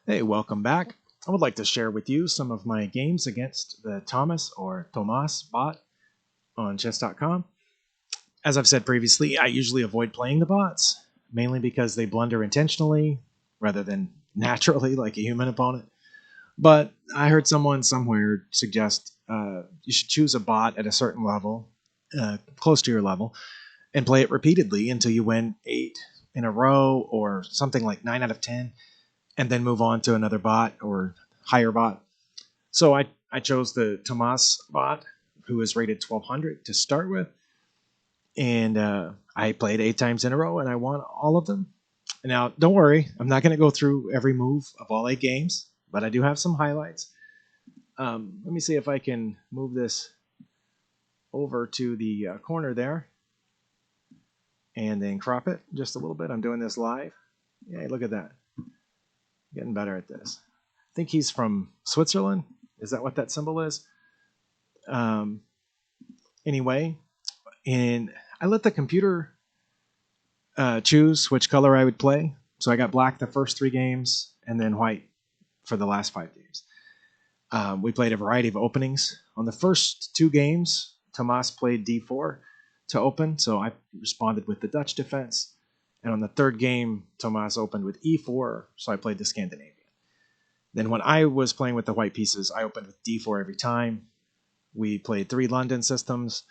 Hey, welcome back. I would like to share with you some of my games against the Tomas-Bot on chess.com. As I've said previously, I usually avoid playing the bots, mainly because they blunder intentionally rather than naturally like a human opponent. But I heard someone somewhere suggest you should choose a bot at a certain level, close to your level, and play it repeatedly until you win 8 in a row or something like 9 out of 10, and then move on to another bot or higher bot. So I chose the Tomas-Bot, who is rated 1200 to start with, and I played 8 times in a row, and I won all of them. Now, don't worry, I'm not going to go through every move of all 8 games, but I do have some highlights. Let me see if I can move this over to the corner there, and then crop it just a little bit. I'm doing this live. Yeah, look at that. Getting better at this. I think he's from Switzerland. Is that what that symbol is? Um, anyway, and I let the computer choose which color I would play. So I got black the first 3 games and then white for the last 5 games. We played a variety of openings. On the first 2 games, Tomas played d4 to open, so I responded with the Dutch defense. And on the 3rd game, Tomas opened with e4, so I played the Scandinavian. Then when I was playing with the white pieces, I opened with d4 every time. We played 3 London systems,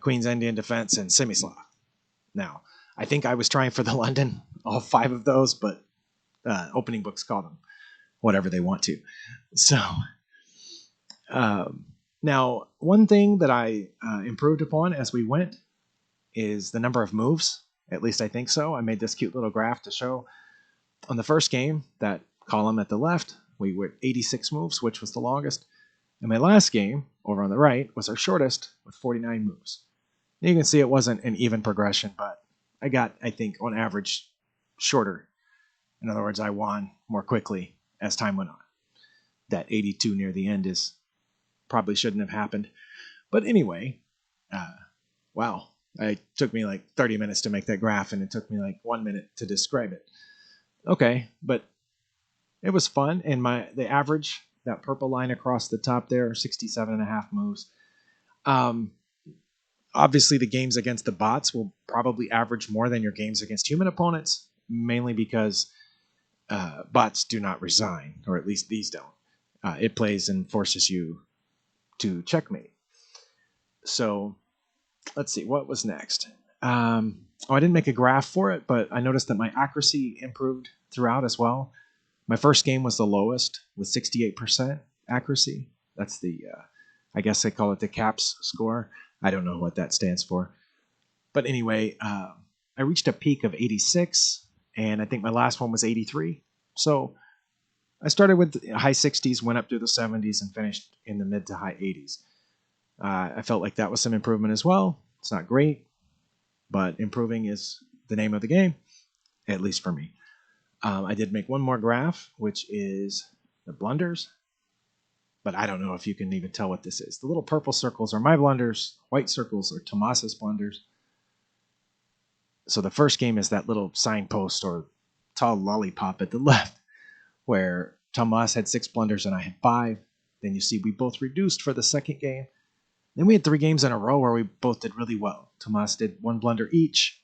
Queen's Indian defense, and Semislav. Now, I think I was trying for the London, all 5 of those, but opening books call them whatever they want to. So, now, one thing that I improved upon as we went is the number of moves. At least I think so. I made this cute little graph to show. On the first game, that column at the left, we were 86 moves, which was the longest. And my last game, over on the right, was our shortest with 49 moves. You can see it wasn't an even progression, but I got, I think, on average, shorter. In other words, I won more quickly as time went on. That 82 near the end is probably shouldn't have happened. But anyway, wow. It took me like 30 minutes to make that graph, and it took me like 1 minute to describe it. Okay, but it was fun, and the average, that purple line across the top there, 67.5 moves. Obviously, the games against the bots will probably average more than your games against human opponents, mainly because bots do not resign, or at least these don't. It plays and forces you to checkmate. So let's see, what was next? I didn't make a graph for it, but I noticed that my accuracy improved throughout as well. My first game was the lowest with 68% accuracy. That's the, I guess they call it the CAPS score. I don't know what that stands for. But anyway, I reached a peak of 86, and I think my last one was 83. So I started with the high 60s, went up to the 70s, and finished in the mid to high 80s. I felt like that was some improvement as well. It's not great, but improving is the name of the game, at least for me. I did make one more graph, which is the blunders, but I don't know if you can even tell what this is. The little purple circles are my blunders, white circles are Tomas's blunders. So the first game is that little signpost or tall lollipop at the left, where Tomas had 6 blunders and I had 5. Then you see we both reduced for the second game. Then we had 3 games in a row where we both did really well. Tomas did 1 blunder each.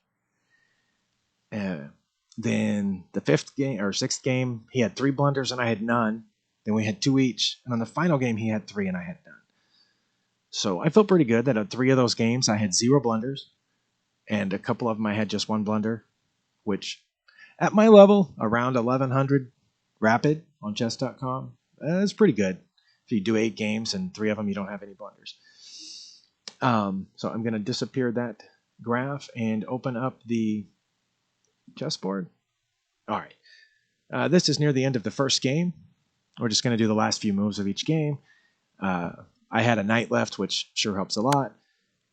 Then the 5th game or 6th game, he had 3 blunders and I had none. Then we had 2 each. And on the final game, he had 3 and I had none. So I felt pretty good that at 3 of those games, I had 0 blunders. And a couple of them I had just 1 blunder, which at my level, around 1100 rapid on chess.com, is pretty good. If you do 8 games and 3 of them, you don't have any blunders. So I'm going to disappear that graph and open up the chessboard. All right. This is near the end of the first game. We're just going to do the last few moves of each game. I had a knight left, which sure helps a lot,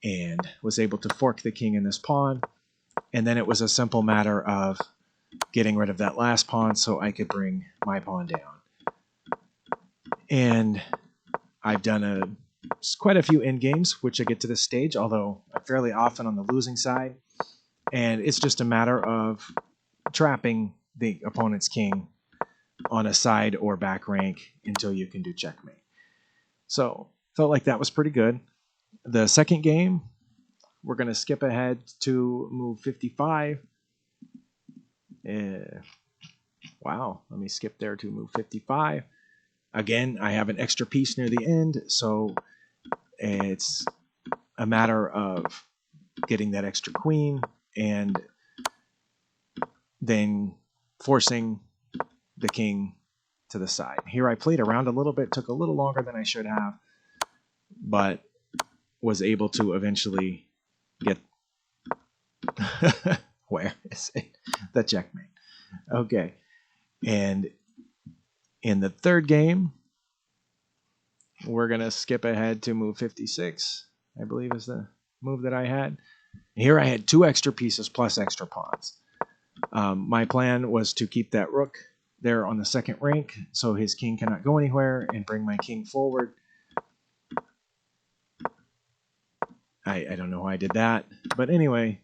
and was able to fork the king in this pawn. And then it was a simple matter of getting rid of that last pawn so I could bring my pawn down. And I've done quite a few endgames, which I get to this stage, although I'm fairly often on the losing side. And it's just a matter of trapping the opponent's king on a side or back rank until you can do checkmate. So felt like that was pretty good. The second game, we're going to skip ahead to move 55. Wow, let me skip there to move 55. Again, I have an extra piece near the end, so it's a matter of getting that extra queen and then forcing the king to the side. Here I played around a little bit, took a little longer than I should have, but was able to eventually get where is it? The checkmate. Okay. And in the third game, we're going to skip ahead to move 56, I believe is the move that I had. Here I had 2 extra pieces plus extra pawns. My plan was to keep that rook there on the second rank so his king cannot go anywhere and bring my king forward. I don't know how I did that, but anyway,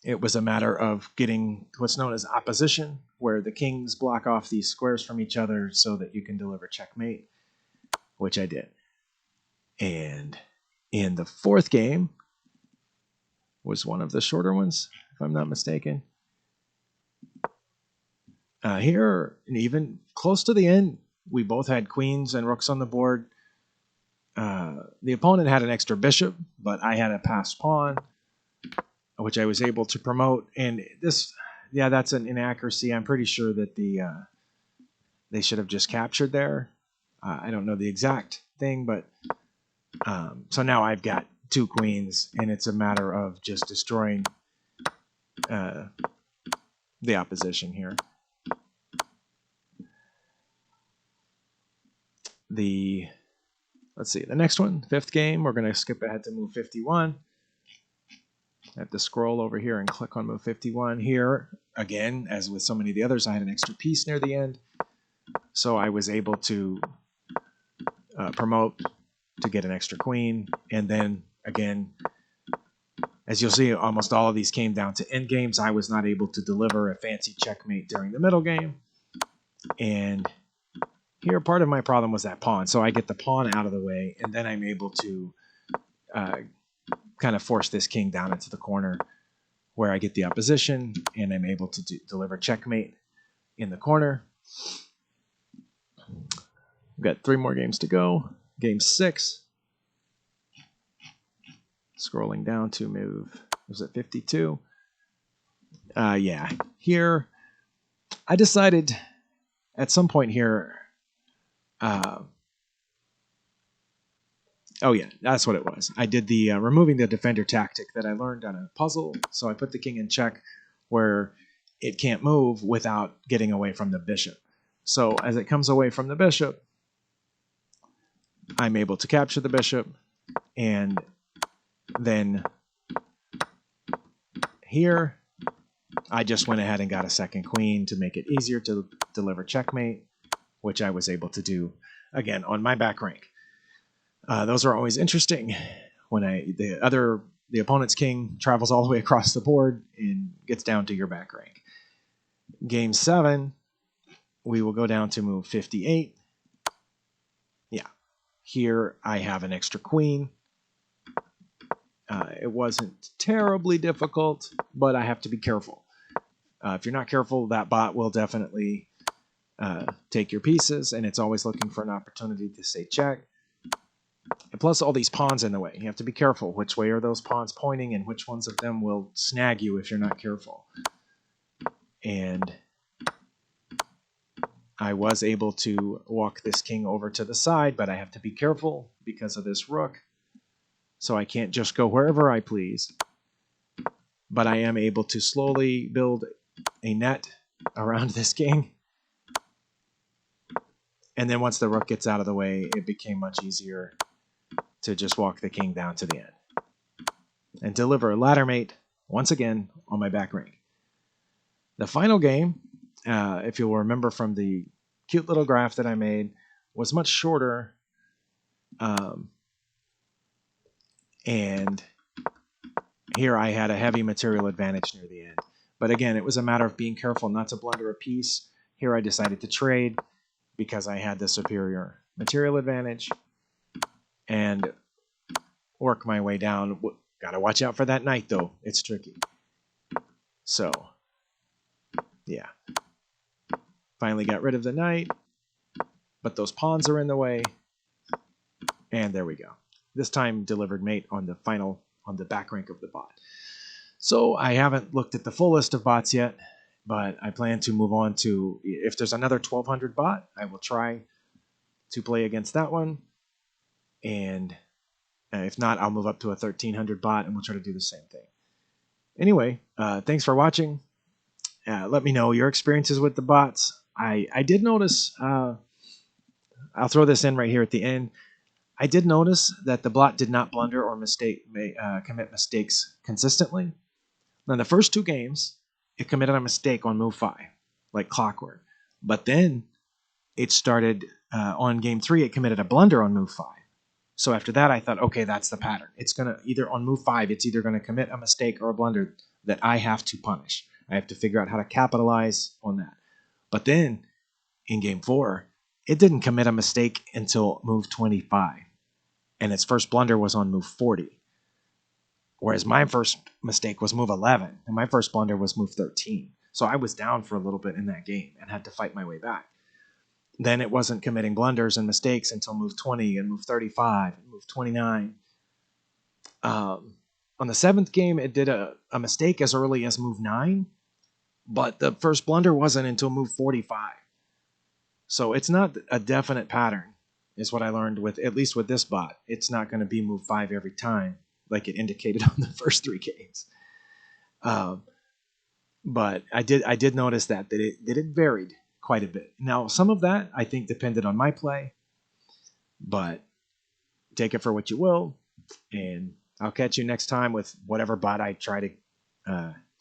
it was a matter of getting what's known as opposition, where the kings block off these squares from each other so that you can deliver checkmate, which I did. And in the fourth game was one of the shorter ones, if I'm not mistaken. Here, and even close to the end, we both had queens and rooks on the board. The opponent had an extra bishop, but I had a passed pawn, which I was able to promote. And this, yeah, that's an inaccuracy. I'm pretty sure that they should have just captured there. I don't know the exact thing, but so now I've got 2 queens, and it's a matter of just destroying the opposition here. Let's see, the next one, 5th game, we're going to skip ahead to move 51. I have to scroll over here and click on move 51. Here, again, as with so many of the others, I had an extra piece near the end, so I was able to promote to get an extra queen. And then, again, as you'll see, almost all of these came down to end games. I was not able to deliver a fancy checkmate during the middle game. And here, part of my problem was that pawn. So I get the pawn out of the way, and then I'm able to kind of force this king down into the corner where I get the opposition, and I'm able to deliver checkmate in the corner. We've got 3 more games to go. Game 6. Scrolling down to move, was it 52? Yeah, here I decided at some point here, oh yeah, that's what it was. I did the removing the defender tactic that I learned on a puzzle. So I put the king in check where it can't move without getting away from the bishop. So as it comes away from the bishop, I'm able to capture the bishop, and then here I just went ahead and got a second queen to make it easier to deliver checkmate, which I was able to do again on my back rank. Those are always interesting when the opponent's king travels all the way across the board and gets down to your back rank. Game 7, we will go down to move 58. Yeah, here I have an extra queen. It wasn't terribly difficult, but I have to be careful. If you're not careful, that bot will definitely take your pieces, and it's always looking for an opportunity to say check. And plus all these pawns in the way. You have to be careful. Which way are those pawns pointing, and which ones of them will snag you if you're not careful. And I was able to walk this king over to the side, but I have to be careful because of this rook. So I can't just go wherever I please. But I am able to slowly build a net around this king. And then once the rook gets out of the way, it became much easier to just walk the king down to the end and deliver a ladder mate once again on my back rank. The final game, if you'll remember from the cute little graph that I made, was much shorter. And here I had a heavy material advantage near the end. But again, it was a matter of being careful not to blunder a piece. Here I decided to trade because I had the superior material advantage and work my way down. Gotta watch out for that knight, though. It's tricky. So, yeah. Finally got rid of the knight, but those pawns are in the way. And there we go. This time delivered mate on the back rank of the bot. So I haven't looked at the full list of bots yet, but I plan to move on to, if there's another 1200 bot, I will try to play against that one. And if not, I'll move up to a 1300 bot and we'll try to do the same thing. Anyway, thanks for watching. Let me know your experiences with the bots. I did notice, I'll throw this in right here at the end. I did notice that the bot did not blunder or commit mistakes consistently. Now, the first two games, it committed a mistake on move 5, like clockwork. But then it started on game 3, it committed a blunder on move 5. So after that, I thought, okay, that's the pattern. It's going to either on move 5, it's either going to commit a mistake or a blunder that I have to punish. I have to figure out how to capitalize on that. But then in game 4, it didn't commit a mistake until move 25. And its first blunder was on move 40. Whereas my first mistake was move 11, and my first blunder was move 13. So I was down for a little bit in that game and had to fight my way back. Then it wasn't committing blunders and mistakes until move 20 and move 35 and move 29. On the 7th game, it did a mistake as early as move 9, but the first blunder wasn't until move 45. So it's not a definite pattern, is what I learned with, at least with this bot. It's not going to be move 5 every time, like it indicated on the first 3 games. But I did notice that it varied quite a bit. Now, some of that I think depended on my play, but take it for what you will, and I'll catch you next time with whatever bot I try to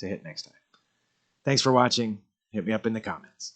hit next time. Thanks for watching. Hit me up in the comments.